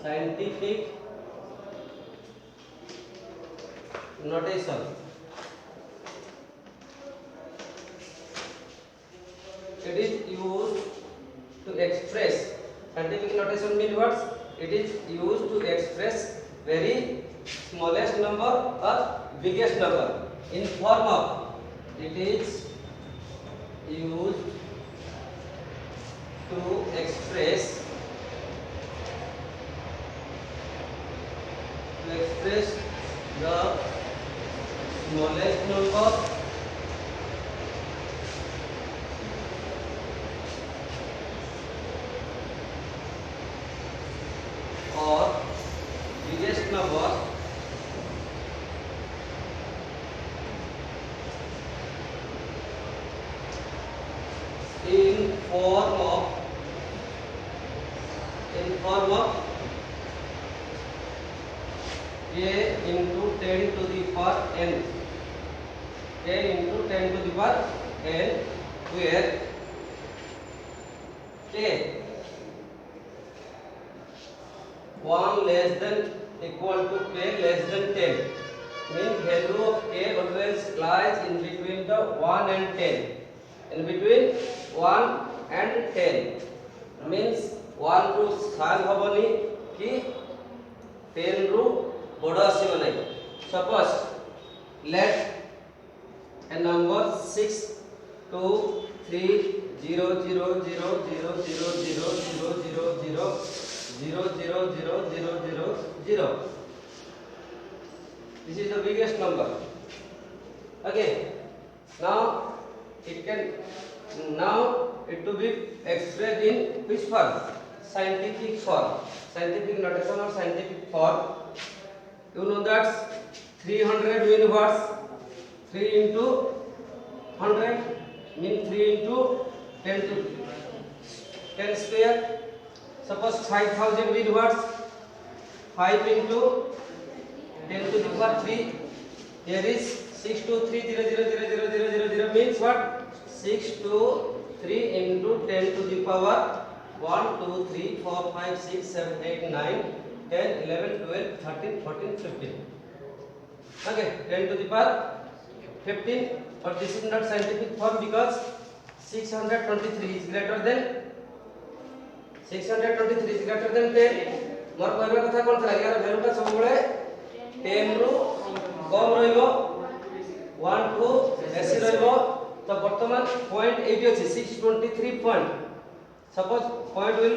scientific notation. It is used to express, scientific notation means what? It is used to express very smallest number or biggest number in form of, it is used to express the smallest number or biggest number in form of a into 10 to the power n, a into 10 to the power n, where k 1 less than equal to k less than 10, means value of k always lies in between the 1 and 10, in between 1 and 10, means 1 ru स्थान हबनी कि 10 ru बड़ा आसीबो नै. Suppose let a number 6 2 3 0 0 0 0 0 0 0 0 0 0 0 0 0 0. This is the biggest number. Okay. Now it to be expressed in which form? Scientific form. Scientific notation or scientific form. You know that 300 means what? 3 into 100 means 3 into 10 to 10 square. Suppose 5000 means what? 5 into 10 to the power 3. Here is 6 to 3 0 0 0 0 0 0 0 means what? 6 to 3 into 10 to the power 1 2 3 4 5 6 7 8 9 10 11 12 13 14 15. Okay, 10 to the power 15, but this is not scientific form because 623 is greater than 10. मोर कहबा कथा कोन था यार value ता सब बळे 10 रु कम रहइबो 1 to बेसी रहइबो. तो वर्तमान पॉइंट 8 अछि 623 पॉइंट. सपोज पॉइंट विल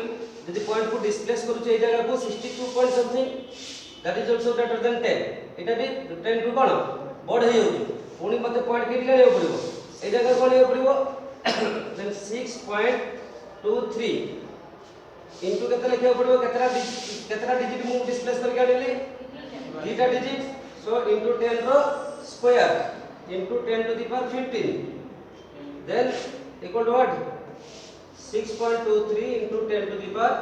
यदि पॉइंट को डिस्प्लेस करू छै ए जगह को 62 point something, that is also greater than 10. एटा भी 10 रु कोन बड हे होउ पुनी मते पॉइंट केति लेयो पड़िबो ए जगह कोन लेयो पड़िबो देन 6.23 इनटू केते लिखियो पड़िबो केतरा डिजिट मु डिस्प्लेस करके आनिली दीटा डिजिट. सो इनटू 10 रो square into 10 to the power 15 then equal to what? 6.23 into 10 to the power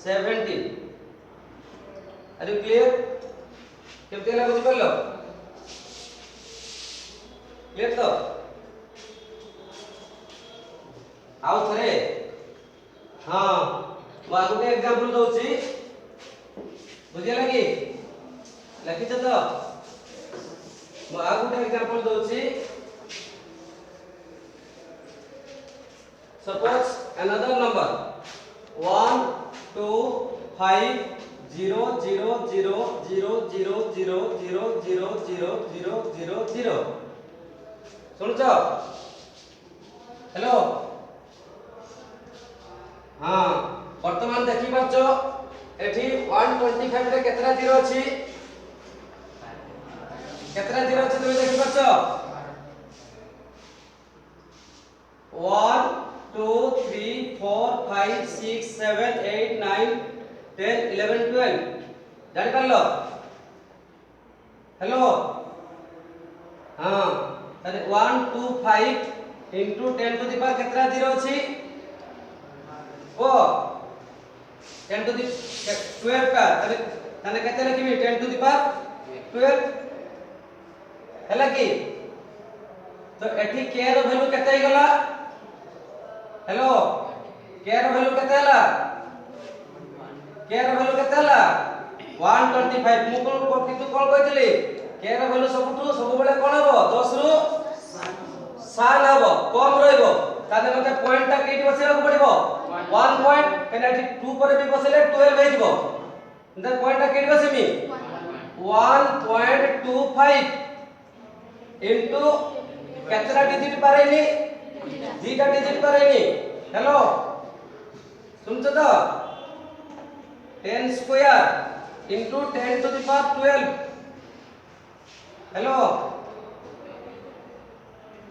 17. Are you clear? केमते हला बुझि परलो? क्लियर तो आउ थरे हां मु आ गुटे एग्जांपल दउची बुझिला कि लिखि छ तो मु आ गुटे एग्जांपल दउची. Suppose another number 1 2 5 0 0 0 0 0 0 0 0 0 0 0 0. सुन छ हेलो हां वर्तमान देखि परछो एठी 125 रे केतरा जीरो अछि तुमे देखि परछो 1 2 3 4 5 6 7 8 9 10 11 12 जानि परलो हेलो हां तने 1 2 5 into 10 to the power केतरा zero अछि ओ 10 to the 12 का तने केते लिखिबी 10 to the power 12 हैला कि तो एठी k रो वैल्यू केते गला हेलो k रो वैल्यू केते हला k ର भ्यालु केते हला 125 मु कोन कितु कोन कहितली k ର भ्यालु सब बेले कोन हबो 10 रु 7 हबो कम रहइबो ताने मते पॉइंट ता केटी बसेला पड़िबो 1 पॉइंट केना 2 पर भी बसेले 12 होइबो द पॉइंट ता केटी बसेमी 1.25 into केतना डिजिट पारेनी दुईटा डिजिट पारेनी हेलो सुनछ त 10 square into 10 to the power 12 hello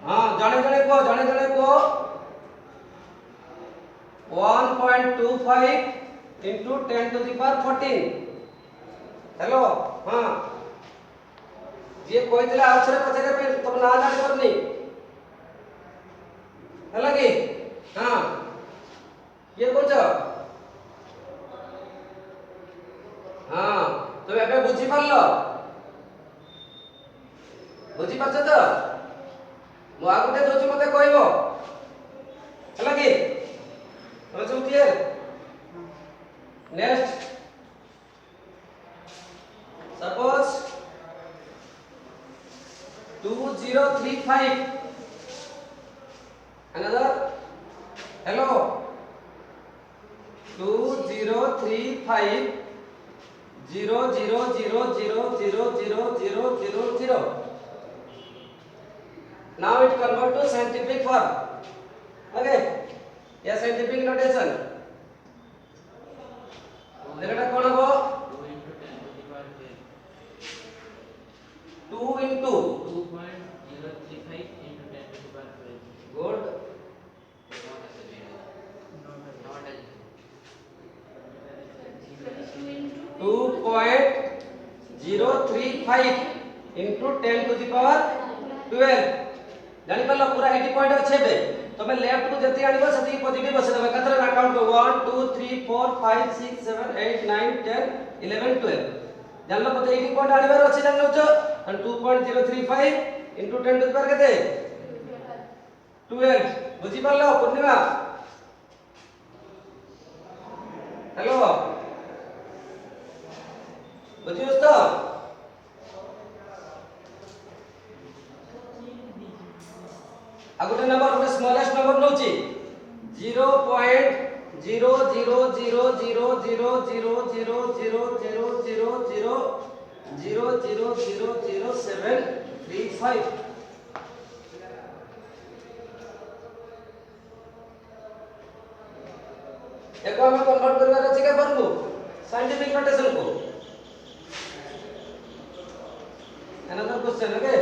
हां जणे जणे को 1.25 into 10 to the power 14 hello हां जे कहितले आउथरे पछरे पे तब ना जानि परनी हला की हां ये कोच हां तबे एबे बुझी पारलो बुझी पाछ त मु आगुटे दोची मते कहबो हला की तबे सब clear next suppose 2035 another hello 2035 0 0 0 0 0 0 0 0 0 now it convert to scientific form okay yeah scientific notation देखा कौन हो 2 into 2.035 into 10 to the power 12 good 2.035 into 10 to the power 12 जानि परलो पूरा 80 पॉइंट अच्छे बे तमे लेफ्ट को जति आनिबो सति पॉजिटिव बसे दबे कतरा काउंट 1 2 3 4 5 6 7 8 9 10 11 12 जानलो पते 80 पॉइंट आनिबार अछि जानलो छ and 2.035 into 10 to the power केते 12 बुझी परलो पूर्णिमा हेलो बुझियोस तो आगुटे नंबर गोटे स्मॉलेस्ट नंबर नउची 0.0000000000735 एको हमें कन्वर्ट करबार अछि के परबो साइंटिफिक नोटेशन को another question okay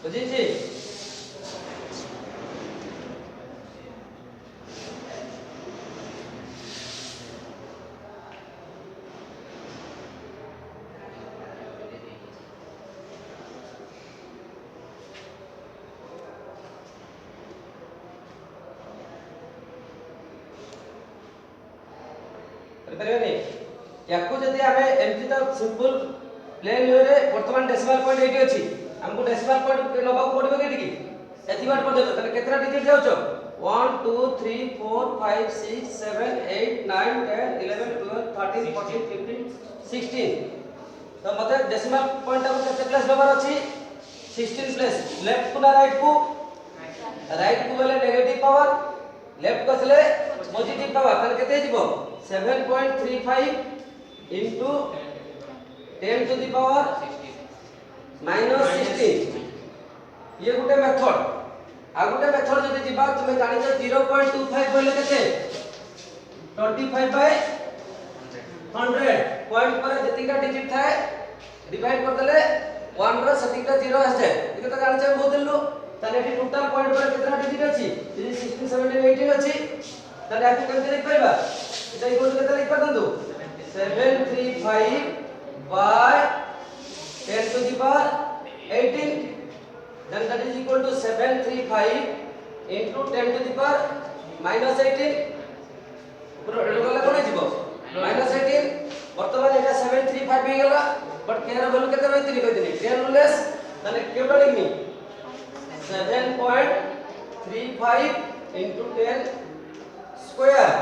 बुझी जी करबेनी याको जदी हमें एमती तो सिंपल प्लेन वे रे वर्तमान डेसिमल पॉइंट एटी अछि हमको डेसिमल पॉइंट नबा को पड़बो केटी की एती बार पड़ जातो तने केतना डिजिट जाउछो 1 2 3 4 5 6 7 8 9 10 11 12 13 14 15 16 तो मते डेसिमल पॉइंट को केते प्लेस नंबर अछि 16 प्लेस लेफ्ट को ना राइट को बोले नेगेटिव पावर लेफ्ट को चले पॉजिटिव पावर तने केते जिवो 7.35 into 10 to the power -16 ये गुटे मेथड आ गुटे मेथड जदी जिबा तुमे जानि छ 0.25 बोले केते 25 बाय 100 पॉइंट पर जतिका डिजिट थाए डिवाइड कर देले 1 रो सतिका 0 आसे इके त जानि छ बहुत दिलु ताने एटी टोटल पॉइंट पर केतना डिजिट अछि 16 17 18 अछि ताने आकि केते लिख परबा এটা ইকুয়াল কেতে লিখবা দন্তু 735 by 10 to the power 18 then that is equal to 735 into 10 to the power -18 पूरा एडो गला कोन जिवो -18 वर्तमान एटा 735 हे गेला बट k ର वैल्यू केते रहितनी कहतनी 10 ରୁ लेस ताले केवटा लिखनी 7.35 into 10 square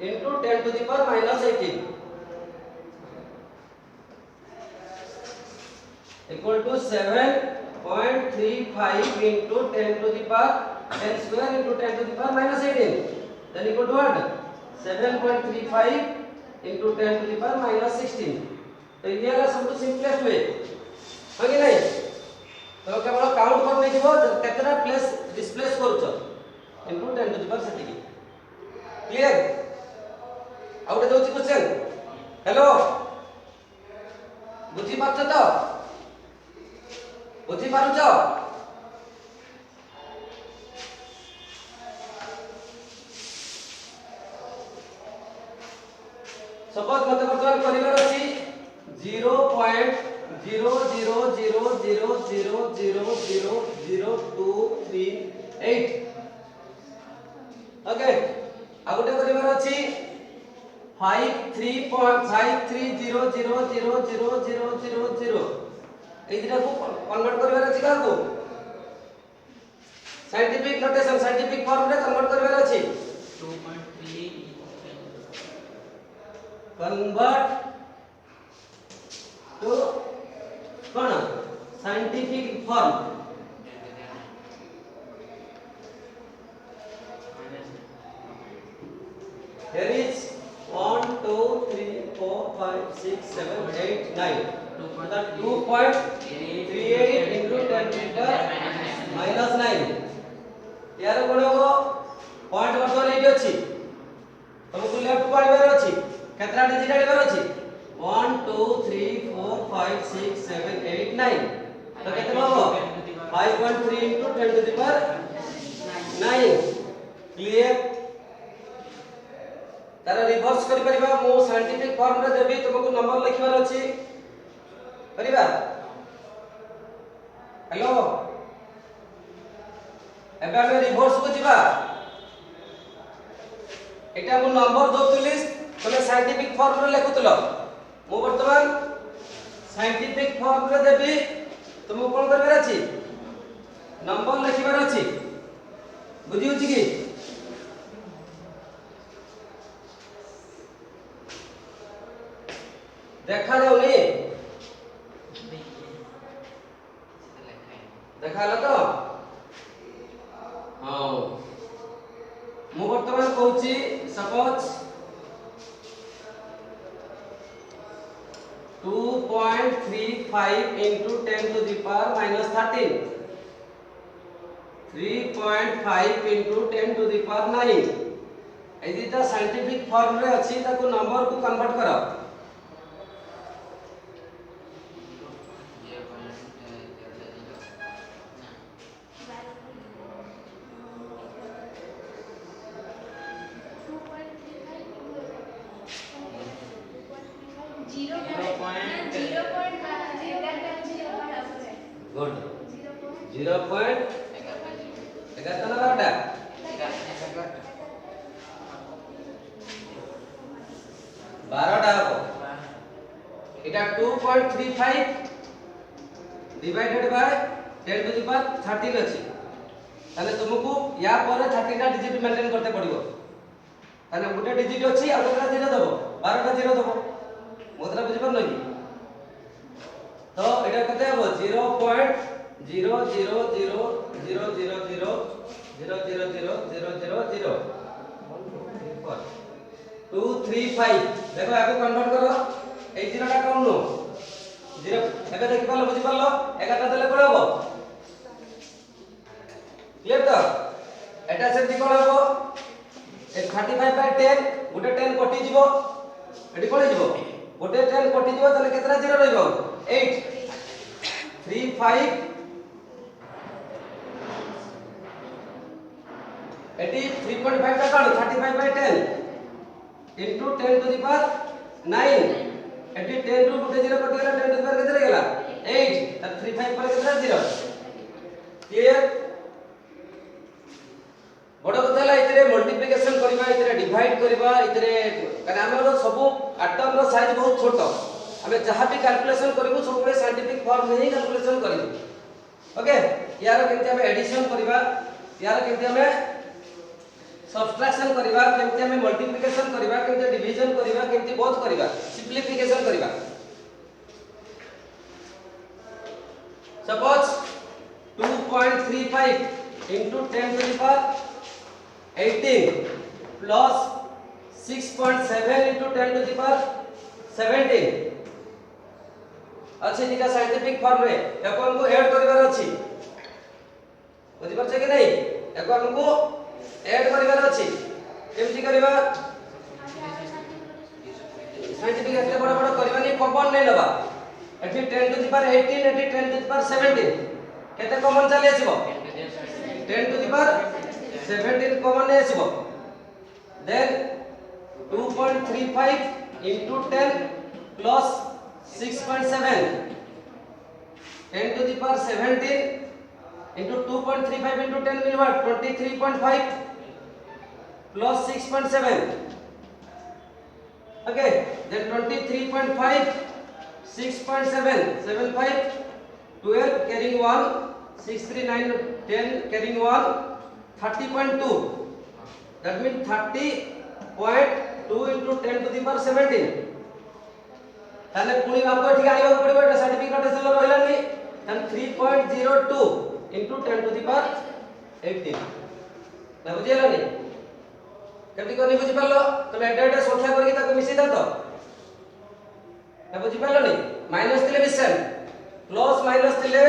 into 10 to the power -18 equal to 7.35 into 10 to the power 10 square into 10 to the power -18 then equal to what 7.35 into 10 to the power -16 तो ये वाला सबसे सिंपलेस्ट वे है कि नहीं तो केवल काउंट कर नै जीवो केतना प्लेस डिस्प्लेस करूछ into 10 to the power setting clear out दोची क्वेश्चन हेलो बुझी पाछ तो बुझी पारुछ सपोज मते वर्तमान परिवार अछि 0.00000000238 ओके आ गोटे परिवार अछि 53.5300000000 ए दिना को कन्वर्ट करिवार अछि का को साइंटिफिक नोटेशन साइंटिफिक फॉर्म रे कन्वर्ट करिवार अछि 2.3 convert to कौन scientific form here is 1 2 3 4 5 6 7 8 9 2.38 into 10 meter minus 9 यार कोन हो पॉइंट वर्तमान एठी अछि तुमको लेफ्ट को आइबार अछि केतना डिजिट आइबार अछि 1 2 3 4 5 6 7 8 9 तो केतना हो 5.3 into 10 to the power 9 clear Tara reverse करि परिबा मो साइंटिफिक फॉर्म रे देबी तुमको नंबर लिखबार अछि परिबा हेलो एबे हम रिवर्स को जिबा एटा मो नंबर दोतुली तमे साइंटिफिक फॉर्म रे लेखुतलो मो वर्तमान साइंटिफिक फॉर्म रे देबी तुमको कोन करबार अछि नंबर लिखबार अछि बुझी होछि की देखा जाउनी देखा ला तो हां मु वर्तमान कहूची suppose 2.35 into 10 to the power -13 3.5 into 10 to the power 9 एदी ता साइंटिफिक फॉर्म रे अछि ताको नंबर को कन्वर्ट करो गुड 0.11 ना बाटा 12टा हो एटा 2.35 divided by 10 to the power 13 अछि ताले तुमको या पर 13 टा डिजिट मेंटेन करते पड़िबो ताले गुटे डिजिट अछि आ गोटा जीरो दबो 12टा जीरो दबो मोतरा बुझि पर नहि तो एटा कते हो 0.0000000000235 देखो आको कन्वर्ट करो ए जीरोटा कोन नो जीरो एबे देखि पालो बुझि पालो 11टा देले कोन हो क्लियर तो एटा सेमति कोन हो 35/10 गुटे 10 कटि जीवो एटी कोन जीवो गोटे 10 कटि जीवो तले केतरा जीरो रहइबो 8 3 5 एटी 3.5 टा काढ 35/10 into 10 to the power 9 eighty 10 ରୁ गुटे जीरो कटि गेला 10 to the power केतरा गेला 8 त 35 पर केतरा जीरो क्लियर बड़ कथा ला इतरे मल्टीप्लिकेशन करबा इतरे डिवाइड करबा इतरे कारण हमर सब एटम रो साइज बहुत छोट हमें जहां भी कैलकुलेशन करबो सब बड़े साइंटिफिक फॉर्म में ही कैलकुलेशन करिबो ओके यार केमते हमें एडिशन करबा यार केमते हमें सब्ट्रैक्शन करबा केमते हमें मल्टीप्लिकेशन करबा केमते डिवीजन करबा केमते बोथ करबा सिंपलीफिकेशन करबा suppose 2.35 into 10 to the power 18 plus 6.7 into 10 to the power 17 अच्छे दिका साइंटिफिक फॉर्म रे एको हमको ऐड करिवार अछि बुझि परछे कि नहीं एको हमको ऐड करिवार अछि केमति करिवा साइंटिफिक एते बड़ बड़ करबानी कॉमन नै लबा एठी 10 to the power 18 एठी 10 to the power 17 केते कॉमन चली आसीबो 10 to the power 17 कॉमन नै आसीबो then 2.35 into 10 plus 6.7 10 to the power 17 into 2.35 into 10 will what 23.5 plus 6.7 okay then 23.5 6.7 75 12 carrying 1 6 3 9 10 carrying 1 30.2 that means 30.2 into 10 to the power 17 ताने पुणी हमको ठीक आनिबा पड़िबो एटा certificate notation रहला नि तन 3.02 into 10 to the power 18 ना बुझियला नि केमति कोनी बुझि पालो तमे एटा एटा संख्या करके ताको मिसि दंतो ना बुझि पालो नि माइनस तिले मिशन प्लस माइनस तिले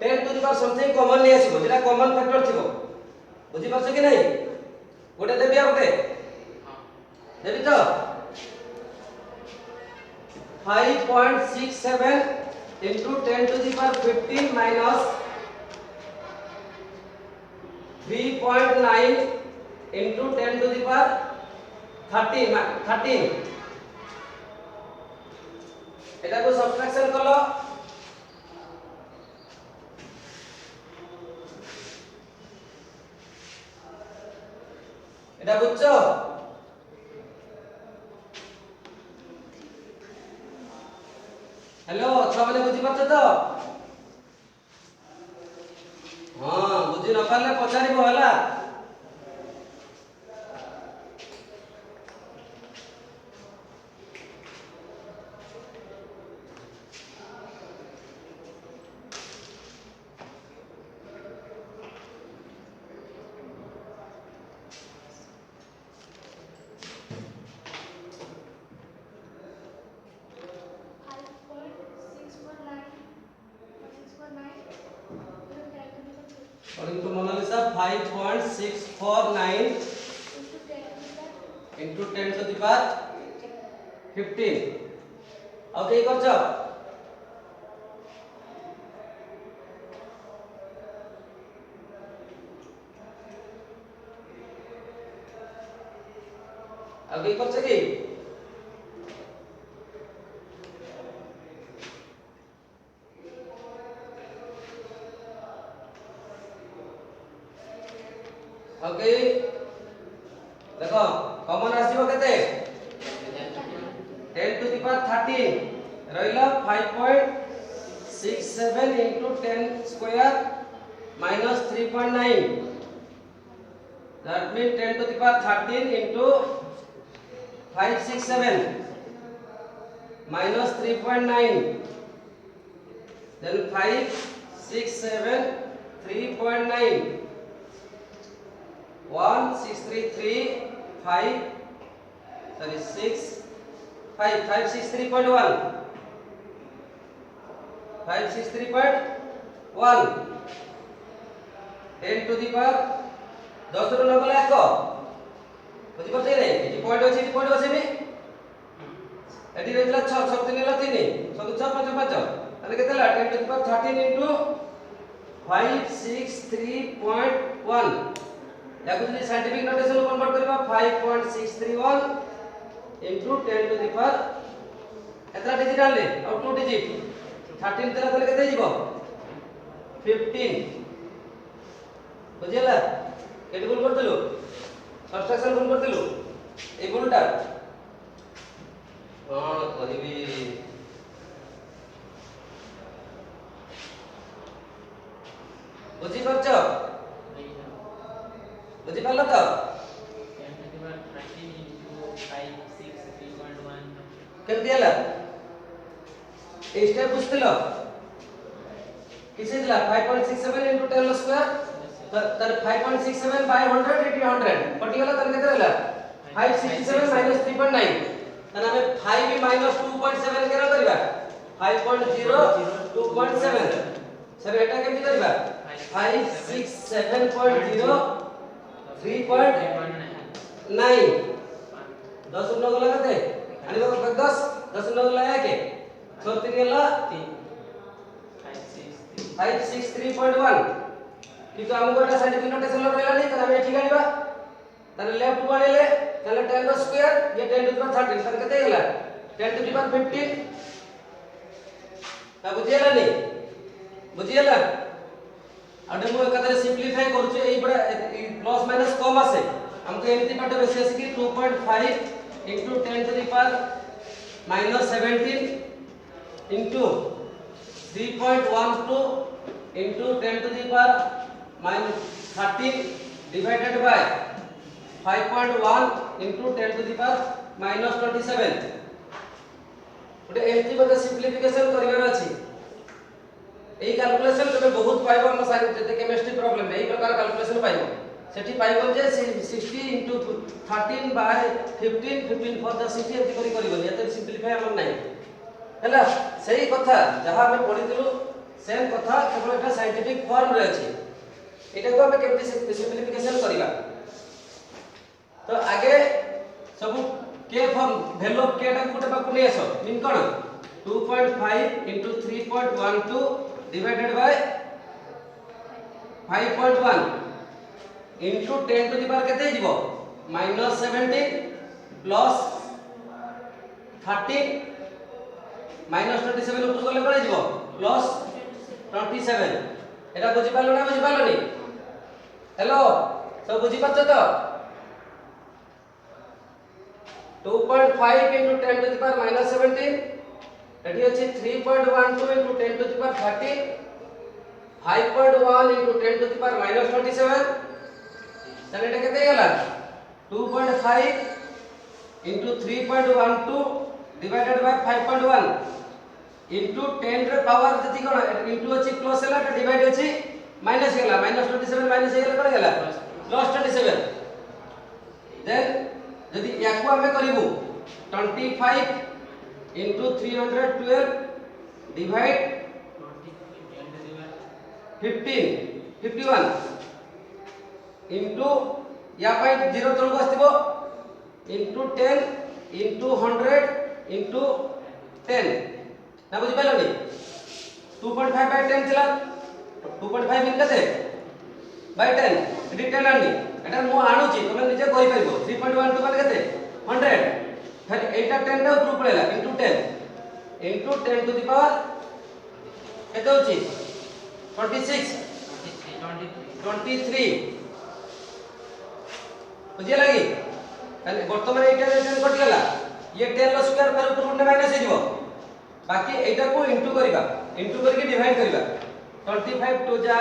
10 to the power something common नै आसीबो जेटा कॉमन फैक्टर थिबो बुझि परछ कि नै गोटे देबी आ गोटे देबी तो 5.67 into 10 to the power 15 minus 3.9 into 10 to the power 13 এটা को सबट्रैक्शन कलो এটা বুঝছো हेलो अच्छा माने बुझी परछ तो हां बुझी न पाले पचारिबो हला According to Mona Lisa 5.649 into 10 to the power 15 अब ठीक करछ अब ठीक करछ की ओके देखो कॉमन आसीबो केते 10 to the power 13 रहिला 5.67 into 10 square minus 3.9 that means 10 to the power 13 into 567 minus 3.9 then 567 3.9 1633 5 sorry 6 5 563.1 563.1 10 to the power 10 रो नगला 1 बुझि परछे रे एटी पॉइंट अछि मी एटी रहला 6 6 3 ला 3 6 6 5 5 ताले केतला 10 to the power 13 into 563.1 याको जदि साइंटिफिक नोटेशन कन्वर्ट करबा 5.631 into 10 to the power एतरा digit आले और 2 डिजिट 13 तला तले केते जीवो 15 बुझियला केते गुल करतलो ସବଷ୍ଟ୍ରାକ୍ସନ ଭୁଲ କରିଥିଲୁ ଏଇ ଭୁଲଟା କଣ କରିବି ବୁଝିପାରୁଛ ବୁଝିପାରିଲ ତ କେମିତି ହେଲା এই স্টেপ বুঝছিল কিসে দিলা 5.67 into 10 র স্কয়ার তার 5.67 by 100 এটি 100 কটিগলা তার কেতে হলা 567 minus 3.9 তাহলে আমি 5 minus 2.7 কেন করিবা 5.0 2.7 স্যার এটা কেমনে করিবা 567.0 3.9 10 ন গলা কেতে আনিবা 10 ন গলা के 3 গলা 563.1 কিন্তু আমগো এটা সাইন্টিফিক নোটেশন রইলা নি তাহলে আমি ঠিক আনিবা তাহলে লেফট কো আনিলে তাহলে 10 র স্কয়ার ये 10 टू द पावर 13 তাহলে কত হলা 10 टू द पावर 15 তা বুঝিলা নি বুঝিলা আডে মু একাধারে সিম্পলিফাই করছি এই বড় প্লাস মাইনাস কম আছে हमको एमती पाटे बेसी আছে কি 2.5 into 10 to the power minus 17 into 3.12 into 10 to the power minus 13 divided by 5.1 into 10 to the power minus 27 ওটা এমতি মতে সিম্পলিফিকেশন করিবার আছে এই ক্যালকুলেশন তুমি বহুত পাইবো ଆମ সাইন্স যেতে কেমিস্ট্রি প্রবলেম এই প্রকার ক্যালকুলেশন পাইবো সেটি পাইবো যে 60 into 13 by 15 15 for the 60 এমতি করি করিবনি এতে সিম্পলিফাই আমার নাই ହେଲା সেই কথা যাহা আমি পড়িতিলু সেম কথা কেবল এটা সাইন্টিফিক ফর্ম রে আছে এটাকে আমি কেমতি সিম্পলিফিকেশন করিবা তো আগে सब के फॉर्म वैल्यू के टा गुटे पाकु नै आसो mean cone 2.5 into 3.12 divided by 5.1 into 10 to the power केते जिवो -17 plus 13 minus 27 ऊपर गले कोन जिवो plus 27 एटा बुझि पालो ना बुझि पालो नी हेलो सब बुझि पाछो तो 2.5 into 10 to the power minus 17 एठी अछि 3.12 into 10 to the power 13 5.1 into 10 to the power minus 27 তাহলে এটা কত গলা 2.5 into 3.12 divided by 5.1 into 10 रे पावर जति कोन into अछि प्लस हला त डिवाइड अछि माइनस गला minus 27 minus गला कोन गला plus 27 देन यदि याको हमें करिवु 25 into 312 divide 15 51 into या पाई 0 तळको आस्तिबो into 10 into 100 into 10 ना बुझि पालो नी 2.5 by 10 चला 2.5 इन कते by 10 इडी 10 आनी एटा मु आणुची तमे निजे कहि परिबो 3.12 माने कते 100 फिर एटा 10 टा ऊपर पळेला into 10 into 10 to the power केते होची 26 23 बुझिया लगी ताले वर्तमान एटा टेन कट गेला ये 10 लो स्क्वायर पर ऊपर गुणे माइनस हेजिवो बाकी एटा को इनटू करबा इनटू करके डिवाइड करबा 25 टू जा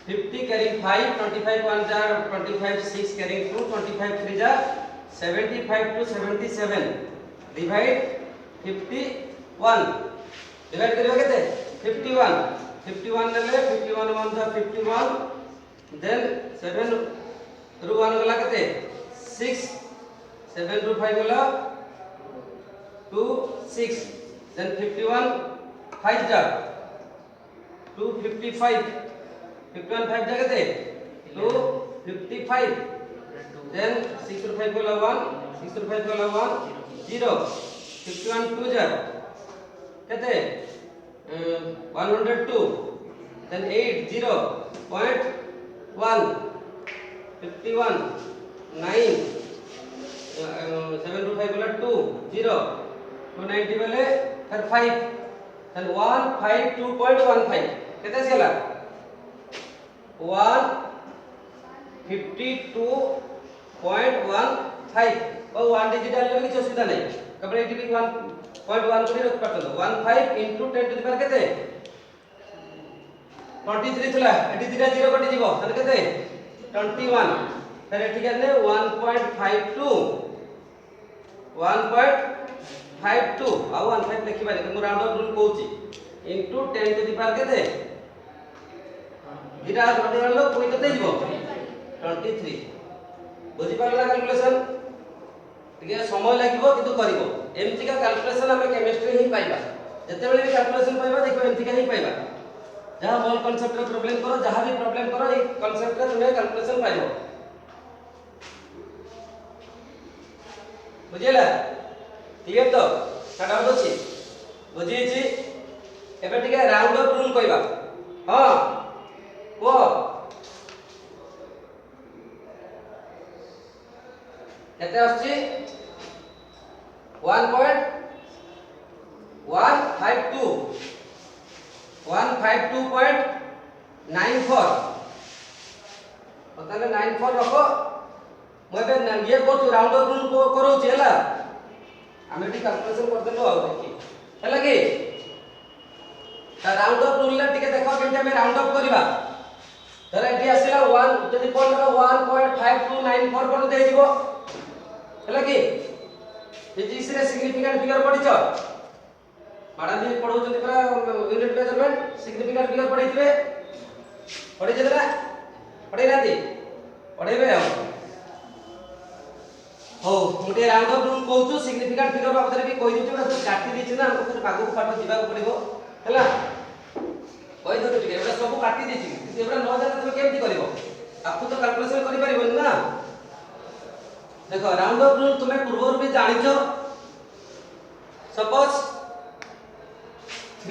50 carrying 5 25 1 जा 25 6 carrying 2 25 3 जा 75 to 77 divide 51 डिवाइड करियो केते 51 51 ले 51 1 जा 51 देन 7 रू 1 गला केते 6 7 रू 5 गला 2 6 देन 51 5 जा 255 51 5 जा केते 255 देन 6 रू 5 गला 1 6 रू 5 गला 1 0 51 2 जा केते 102 देन 8 0 .1 51 9 7 रू 5 गला 2 0 290 बेले फिर 5 देन 152.15 केते सेला 152.15 52.15 और 1 डिजिट डालले भी किछ असुविधा नहीं केवल एटी भी 1.1 करी रख पातो 15 into 10 to the power केते 23 थिला एटी दिटा 0 कटि जीवो तने केते 21 फिर एठी केने 1.52 1.52 आ 15 लिखि बानी मु राउंड ऑफ रूल कहूची into 10 to the power केते दिटा कटि गलो पुनी केते जीवो 23 बुझी पारला कैलकुलेशन टिके समय लागिवो किंतु करिवो एमती का कैलकुलेशन हम केमिस्ट्री ही पाइबा जते बेले भी कैलकुलेशन पाइबा देखो एमती का ही पाइबा जहां मोल कांसेप्ट रे प्रॉब्लम करो जहां भी प्रॉब्लम करो ए कांसेप्ट रे तुमे कैलकुलेशन पाइबो बुझिला क्लियर तो काटा होछि बुझी छी एबे टिके राउंड ऑफ रूल कहबा हां को केते आछि 1.152 152.94 पताले 94 रखो मबे ये को राउंड ऑफ रूल को करो छेला हमें टी कैलकुलेशन कर देलो आ देखि हैला कि राउंड ऑफ रूल ले टिके देखो केमते हमें राउंड ऑफ करबा धर एठी आसीला 1 टू द पावर 1.5294 पर दे दिबो हैला कि फिजिक्स रे सिग्निफिकेंट फिगर पढिछ मैडम भी पढौछन पूरा यूनिट मेजरमेंट सिग्निफिकेंट फिगर पढिथिबे पढि जेतरा पढि नाती पढेबे हम हो मुटे राउंड ऑफ रूल कहूछु सिग्निफिकेंट फिगर बाबत रे भी कहि दिछु ना काटी दिछु ना हमको फिर बागु पाठ दिबा को पड़िबो हैला कहि दो ठीक एबरा सब काटी दिछि एबरा न जाने तमे केमति करिवो आपको तो कैलकुलेशन करि परिबो ना देखो राउंड ऑफ रूल तुम्हें पूर्व भी जानिछो सपोज 3.5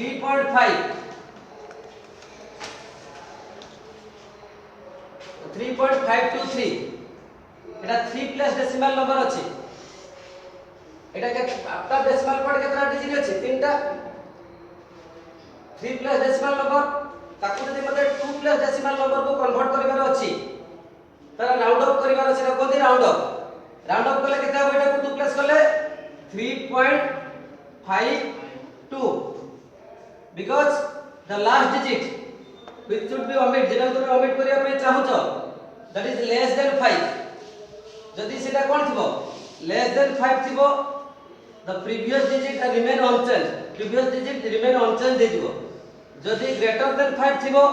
3.523 एटा 3 प्लस डेसिमल नंबर अछि एटा के आफ्टर डेसिमल पॉइंट केतना डिजिट अछि तीनटा 3 प्लस डेसिमल नंबर ताकू जदि मते 2 प्लस डेसिमल नंबर को कन्वर्ट करिवार अछि तारा राउंड ऑफ करिवार अछि ना कोन राउंड ऑफ कले केते हो एटा को 2 प्लस कले 3.52 because the last digit which should be omit जेटा तुम omit करिया पे चाहू छ that is less than 5 जदि सेटा कोन थिबो less than 5 थिबो the previous digit remain unchanged दे दिबो जदि greater than 5 थिबो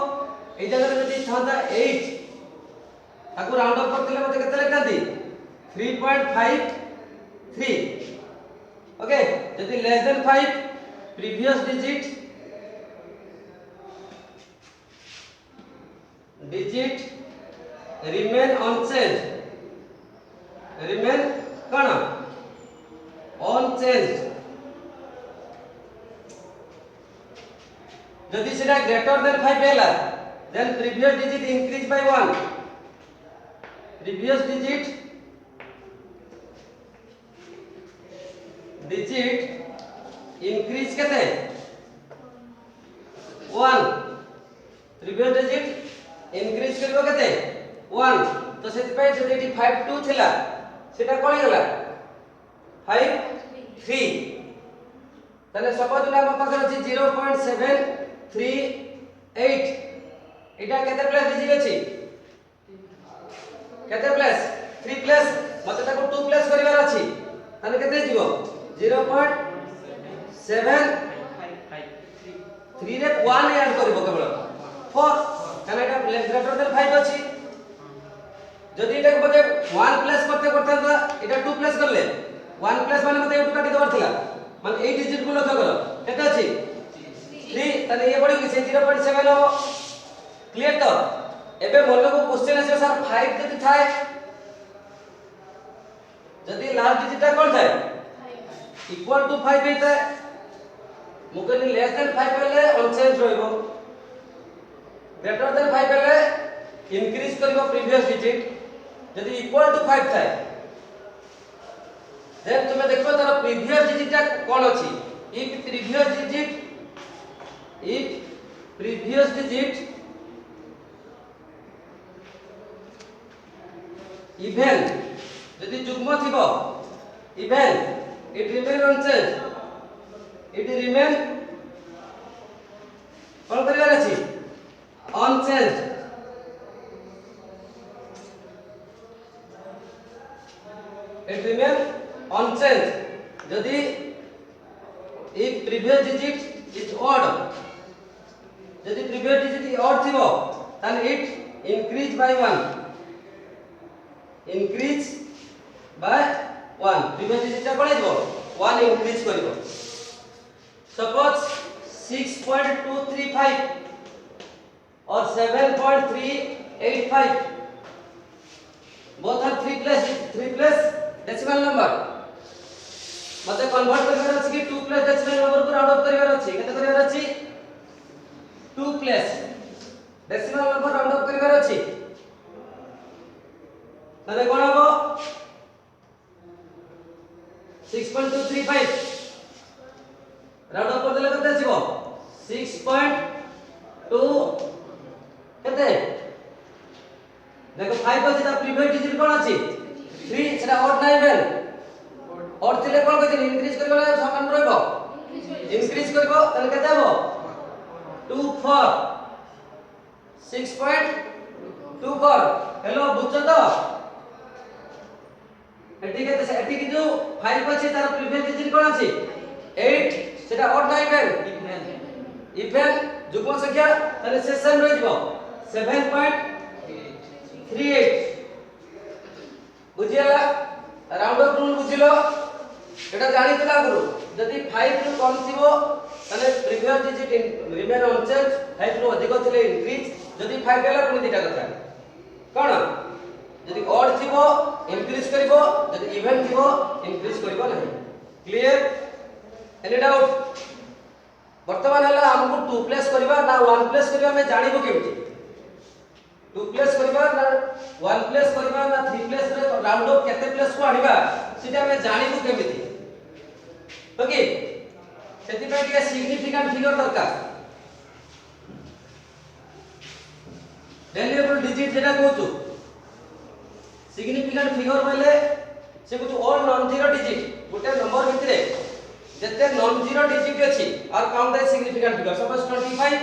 ए जगह जदि थांदा 8 ताकू राउंड ऑफ करथिले मते केते लेखांती 3.53 ओके यदि less than 5 previous digit remain unchange remain कण अनचेंज यदि सेटा ग्रेटर देन 5 हैला then previous digit increase by 1 previous digit increase केते 1 प्रीवियस डिजिट इंक्रीज करबो केते 1 तो सेति पे जदि 52 थिला सेटा कोन गेला 53 तने सपोज ना हम पाखर अछि 0.738 एटा केते प्लस डिजिट अछि केते प्लस 3 प्लस मते ताको 2 प्लस करिवार अछि तने केते जीवो 0.753 रे 1 ऐड करबो केवल 4 काना एटा ग्रेटर देन 5 अछि जदि एटा को बते 1 प्लस करते करते एटा 2 प्लस करले 1 प्लस माने मते 2 काटी दवर थिला माने 8 डिजिट को लक्ष्य करो केते अछि 3 तने ये बडी से 0.7 हो क्लियर तो एबे मन को क्वेश्चन आसे सर 5 जदि थाए जदि लास्ट डिजिट कोन थाए इक्वल टू 5 हेता मु कहली लेस देन 5 हेले अनचेंज रहइबो ग्रेटर देन 5 हेले इंक्रीज करबो प्रीवियस डिजिट जदि इक्वल टू 5 थाए देन तुमे देखो तार प्रीवियस डिजिट कोन अछि इफ प्रीवियस डिजिट even যদি যুগ্ম থিব even it remain unchanged it remain কোন করিবার আছে unchanged it remain unchanged যদি if previous digit is odd যদি previous digit odd থিব then it increase by 1 increase by 1 previous digit টা কোন দিব 1 increase করিব suppose 6.235 or 7.385 both are 3 plus decimal number मते कन्वर्ट करिवार अछि कि 2 प्लस डेसिमल नंबर को राउंड ऑफ करिवार अछि केते करिवार अछि 2 plus decimal number round off करिवार अछि तने कोन हबो 6.235 राउंड ऑफ कर देले कते आसीबो 6.2 केते देखो 5 अछि ता प्रीवियस डिजिट कोन अछि 3 सेटा ऑड नाइ बेल और थिले कोन कहते इंक्रीज करबो ना समान रहबो इंक्रीज करबो तने केते हबो 24 6.24 हेलो बुझছো तो एटी केते एटी कि जो 5 अछि तार प्रीवियस डिजिट कोन अछि 8 सेटा ऑड नाइ बेल इवन जुग्म संख्या तने सेशन रहइबो 7.38 बुझियला राउंड ऑफ रूल बुझिलो एटा जानि तला गुरु जदि 5 रु कम थिबो तने प्रीवियस डिजिट रिमेन अनचेंज 5 रु अधिक थिले इंक्रीज जदि 5 देला पुनी दिटा कथा कोन जदि ऑड थिबो इंक्रीज करबो जदि इवन थिबो इंक्रीज करबो नहीं क्लियर एनी डाउट वर्तमान हला हमको 2 प्लस करबा ना 1 प्लस करबा में जानिबो केमति 2 प्लस करबा ना 1 प्लस करबा ना 3 प्लस रे राउंड ऑफ केते प्लस को आनिबा सीधा में जानिबो केमिति ओके सेति पे के सिग्निफिकेंट फिगर दरकार वैल्यूएबल डिजिट जेटा कहू सिग्निफिकेंट फिगर बोले से कहू ऑल नॉन जीरो डिजिट गोटे नंबर भितरे जते नॉन जीरो डिजिट अछि और count the significant figure suppose 25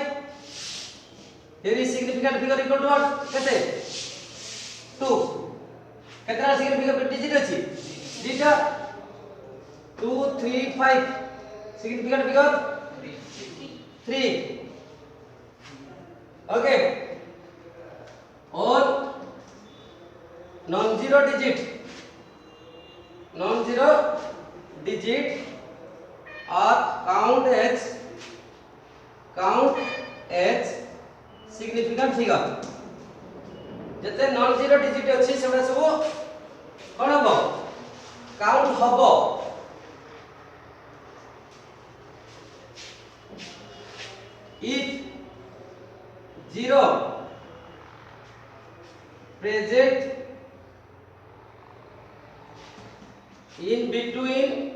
here is significant figure equal to what kete 2 केतना significant digit अछि dita 2 3 5 significant figure 3 okay all non zero digit are count as significant figure जते non zero digit अछि सेबा सब कोन हबो count हबो if zero present in between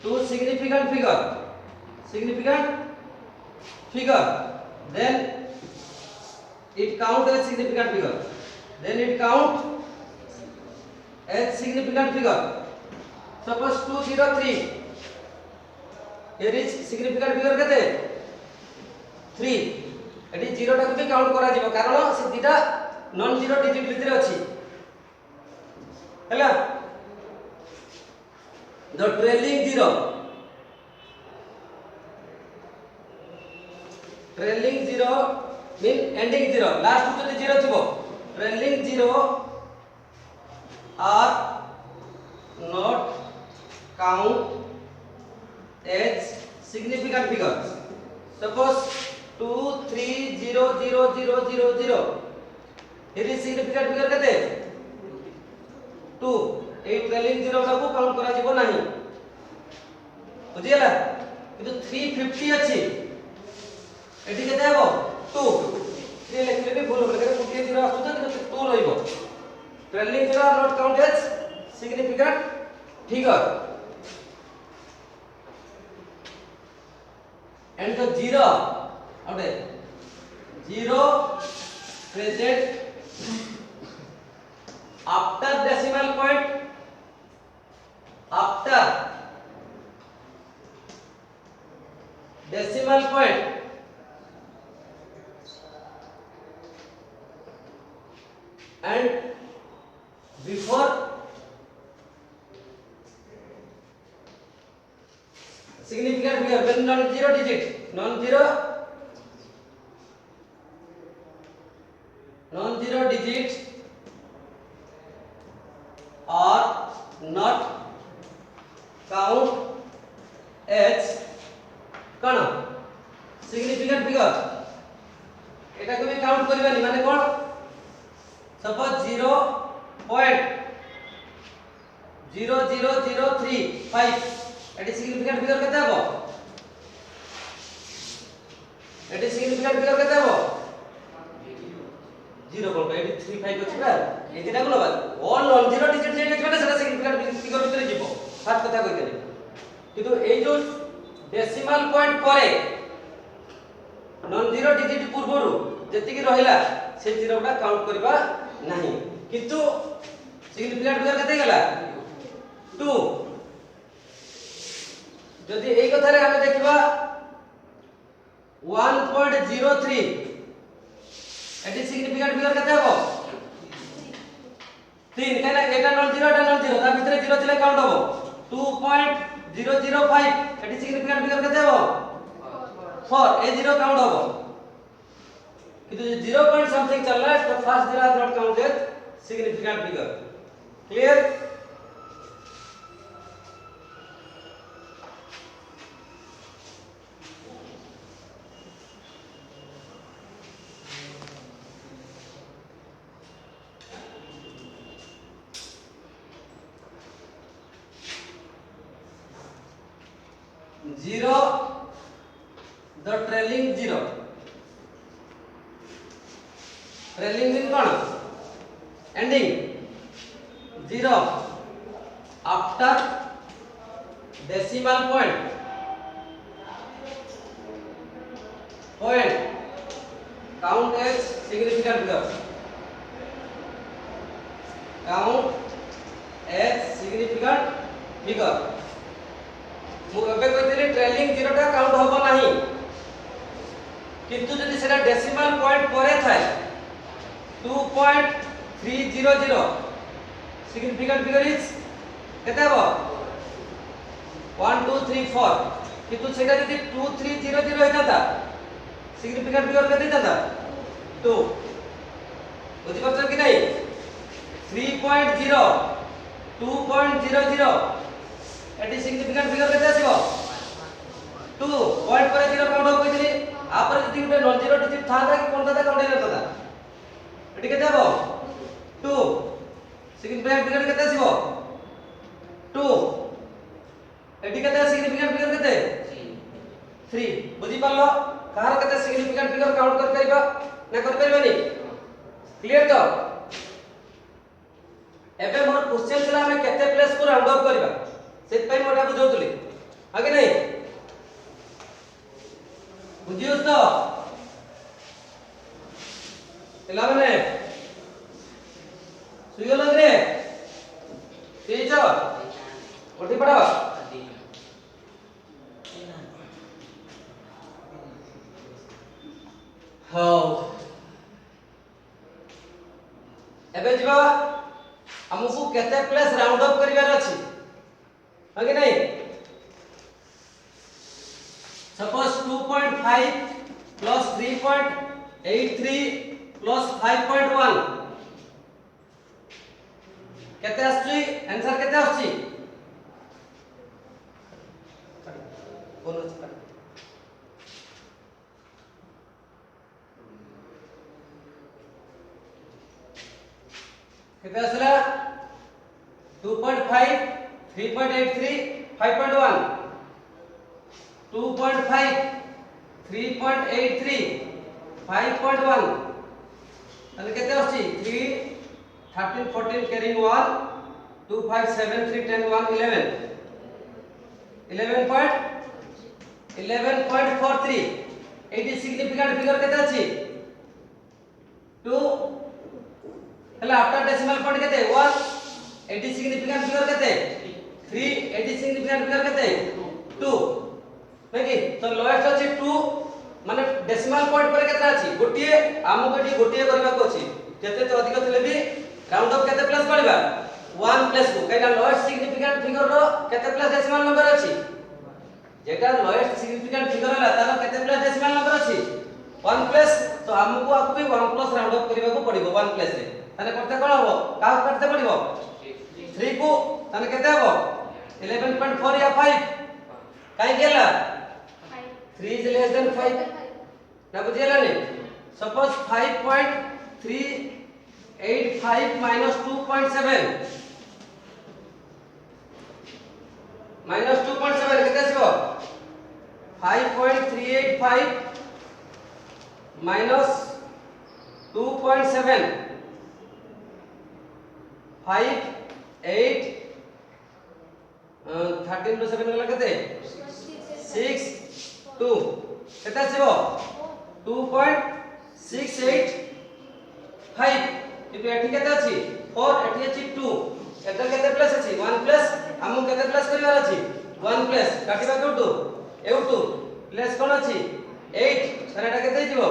two significant figure then it count as significant figure suppose 203 here is significant figure kete 3 eighty 0 टा को भी count करा जिवो कारण से दिटा नॉन जीरो डिजिट भितरे अछि हैला the trailing zero mean ending zero last जति जीरो थिबो trailing zero are not count as significant figure suppose 2 3 0 0 0 0 0 here is significant figure कते 2 ए ट्रेलिंग जीरो को काउंट करा जिवो नाही बुझियला किंतु 350 अछि एटी केते हबो 2 3 लेखले भी भूल होले करे कुटिए जीरो आसु त 2 रहइबो trailing zero are not count as significant figure and the zero out there zero present ହେଲା decimal point and before significant figure when non-zero digit non-zero digits are not count as कौन significant figure एटा को भी count करबानी माने कोन suppose 0.00035 eighty significant figure केते हबो eighty significant figure केते हबो 0.835 अछि ना ए दिना को लबा ऑल नॉन जीरो डिजिट जे देखबे सेटा सिग्निफिकेंट फिगर भितर जीवो फास्ट कथा कहि देले किंतु ए जो डेसिमल पॉइंट परे नॉन जीरो डिजिट पूर्वरु जति की रहिला से जीरोटा काउंट करबा नाही किंतु सिग्निफिकेंट फिगर केते गेला 2 जदि एई कथा रे हमें देखबा 1.03 एटी सिग्निफिकेंट फिगर केते हबो 3 काना एटा नॉन जीरो ता भितरे जीरो थिले काउंट हबो 2.005 एटी सिग्निफिकेंट फिगर केते हबो 4 ए जीरो काउंट हबो किंतु 0 पॉइंट समथिंग चल रहा है तो first zero are not counted significant figure clear zero the trailing zero trailing mean कौन ending zero after decimal point count as significant figure count as significant figure मु एबे कहितली trailing जीरोटा count होबो नाही किंतु जदि सेटा डेसिमल पॉइंट परे थाए 2.300 सिग्निफिकेंट फिगर इज केते हबो 1 2 3 4 किंतु सेटा जदि 2300 हेताता सिग्निफिकेंट फिगर केते हेताता 2 बुझि परछ कि नहीं 3.0 2.00 एटी सिग्निफिकेंट फिगर केते आसीबो 2 पॉइंट पर जीरो काउंट हो कहितली आ पर जदि गुटे नॉन जीरो डिजिट थाता कि कोन थाता काउंट हेताता एटी केते हबो 2 सिग्निफिकेंट फिगर केते आसीबो 2 एटी केते सिग्निफिकेंट फिगर केते 3 बुझि पालो कार केते सिग्निफिकेंट फिगर काउंट कर परिबा ना कर परिबानी क्लियर तो एबे मोर क्वेश्चन छला हम केते प्लेस को राउंड ऑफ करबा सेत पई मोटा बुझौतली आगे नहीं बुझियोस तो एला माने सुयो लग रे तेज उठी पड़ो हां एबे जिबा हमकु केते प्लेस राउंड ऑफ करिवार अछि आगे नहीं सपोज 2.5 plus 3.83 plus 5.1 केते आछि आंसर केते आछि बोलो केते आछला 2.5 3.83 5.1 2.5 3.83 5.1 তাহলে কেতে আসছে 3 13 14 carrying 1 2 5 7 3 10 1 11.43 एटी सिग्निफिकेंट फिगर केते अछि 2 हेला आफ्टर डेसिमल पॉइंट केते 1 एटी सिग्निफिकेंट फिगर केते 3 एटी सिग्निफिकेंट फिगर केते 2 नहीं कि तो लोएस्ट अछि 2 माने डेसिमल पॉइंट पर केते अछि गोटिए हमको एटी गोटिए करबा को अछि जते तो अधिक थिले भी राउंड ऑफ केते प्लस करबा 1 प्लस 2 कइना लोएस्ट सिग्निफिकेंट फिगर रो केते प्लस डेसिमल नंबर अछि जेटा लोएस्ट सिग्निफिकेंट फिगर हला तार केते प्लस डेसिमल नंबर अछि 1 प्लस तो हमको आपको भी 1 प्लस राउंड ऑफ करबा को पड़िबो 1 प्लस रे ताने करते कोन हो का करते पड़िबो 3 को ताने केते हो 11.4 या 5 काई गेला 3 is less than 5 ना बुझियला ने सपोज 5.385 minus 2.7 minus 2.7 केते आसीबो 5.385 minus 2.7 5 8 13 to 7 गला केते 6 2 केते आसीबो 2.685 किंतु एठी केते अछि 4 एठी अछि 2 एटा केते प्लस अछि 1 प्लस हमु केते प्लस करिवार अछि 1 प्लस काटिबा केउटु एउटु प्लस कोन अछि 8 तारेटा केते हिजो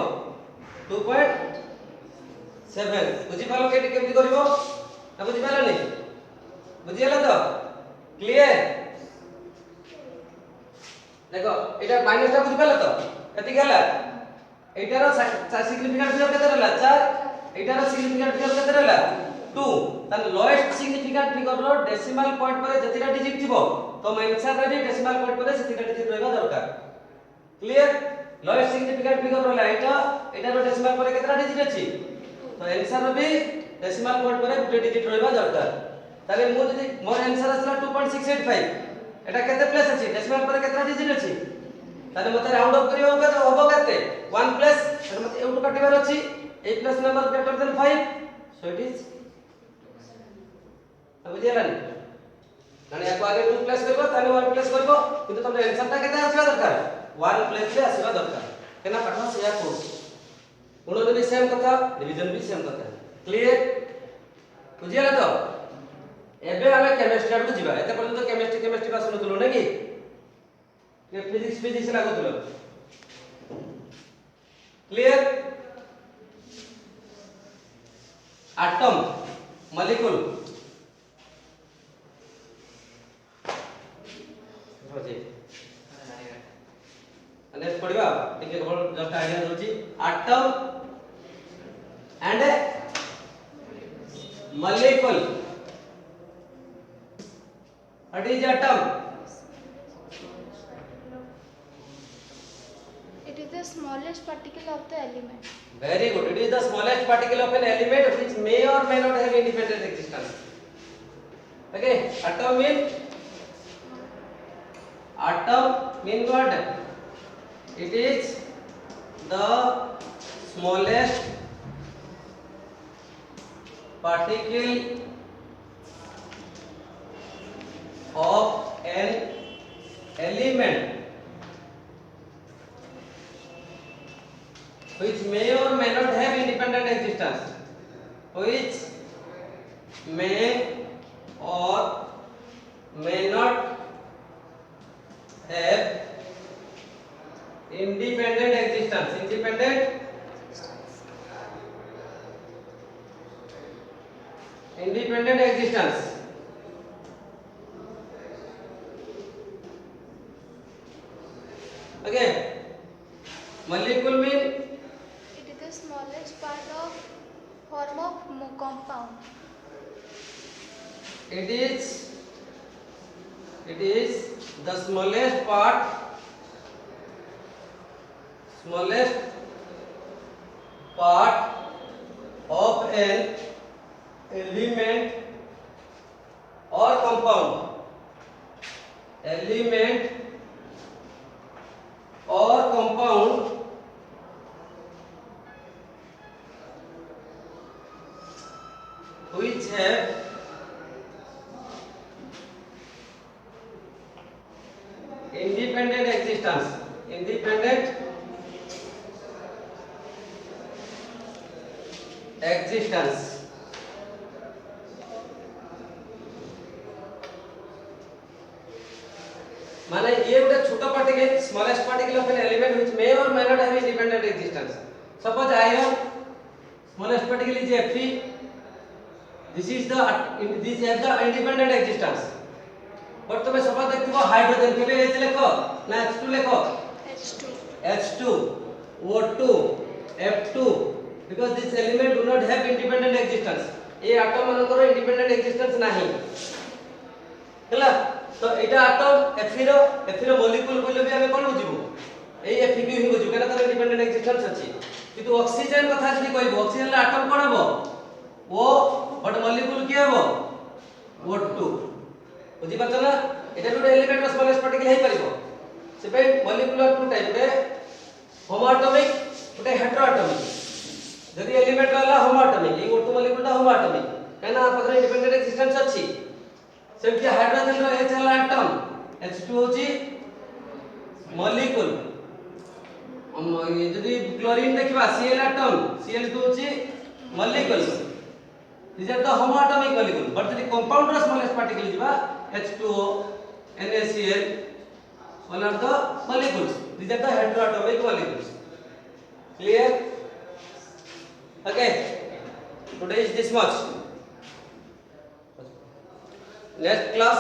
2.7 बुझि पालो केटी केमति करिवो ना बुझि पालो नि बुझि गेला तो क्लियर देखो एटा माइनस टा बुझि पालो तो कति गेला एटार सिग्निफिकेंट फिगर केते रहला 4 एटार सिग्निफिकेंट फिगर केते रहला 2 तन लोएस्ट सिग्निफिकेंट फिगर रो डेसिमल पॉइंट पर जतिरा डिजिट थिबो तो आंसर रे भी डेसिमल पॉइंट पर सेतिरा डिजिट रहबा दरकार क्लियर लोएस्ट सिग्निफिकेंट फिगर रहला एटा रो डेसिमल पर केतरा डिजिट अछि तो आंसर रो भी डेसिमल पॉइंट पर गुटे डिजिट रहबा दरकार ताले मु जदी मोर आंसर असला 2.685 एटा केते प्लस अछि डेसिमल पर केतरा डिजिट अछि ताले मते राउंड ऑफ करियो केते होबो केते 1 प्लस मते एउटु काटिबार अछि a plus number greater than 5 so it is बुझियला नि माने याको आगे 2 प्लस करबो ताले 1 प्लस करबो किंतु तमरे आंसर ता केते आसीबा दरकार 1 प्लस रे आसीबा दरकार केना पाठवा से याको गुणन भी सेम कथा डिवीजन भी सेम कथा क्लियर बुझियला तो एबे हमें केमिस्ट्री आडू जिबा एते पर्यंत केमिस्ट्री बा सुनुतलो नै कि फिजिक्स लागुतलो क्लियर एटम मॉलिक्यूल होजे अने पढिबा टिके केवल जस्ट आइडिया दोची atom and molecule what is atom It is the smallest particle of the element. very good it is the smallest particle of an element which may or may not have independent existence okay atom mean what it is the smallest particle of an element which may or may not have independent existence which may or may not have independent existence independent existence okay molecule mean It is the smallest part of form of compound. it is the smallest part of an element or compound which have independent existence माने ये गोटे छोट particle smallest particle of an element which may or may not have independent existence suppose iron smallest particle is Fe this has the independent existence but तुम्हें suppose देखिबो hydrogen केबे H लेखो ना H2 लेखो H2. H2 O2 F2 because this element do not have independent existence ये atom मानकर independent existence नाही हला तो एटा एटम Fe रो मॉलिक्यूल बोले भी हमें कोन बुझिबो ए Fe ही बुझिबो केना तर इंडिपेंडेंट एक्जिस्टेंस अछि किंतु ऑक्सीजन कथा जदि कहबो ऑक्सीजन ला एटम कोन हबो ओ बट मॉलिक्यूल के हबो O2 बुझि पाछ ना एटा गोटे एलिमेंट रो स्मॉलेस्ट पार्टिकल हे परिबो से पे मॉलिक्यूलर टू टाइप रे होमो एटॉमिक गोटे हेटेरो एटॉमिक जदि एलिमेंट रहला होमो एटॉमिक ए O2 मॉलिक्यूल टा होमो एटॉमिक केना पाखरे इंडिपेंडेंट एक्जिस्टेंस अछि सेमति हाइड्रोजन रो H हला एटम H2 होची मॉलिक्यूल जदि क्लोरीन देखिबा Cl एटम Cl2 होची molecule these are the homoatomic molecule but the compound ro smallest particle jiba H2O NaCl all are the molecules these are the heteroatomic molecules clear okay today is this much next class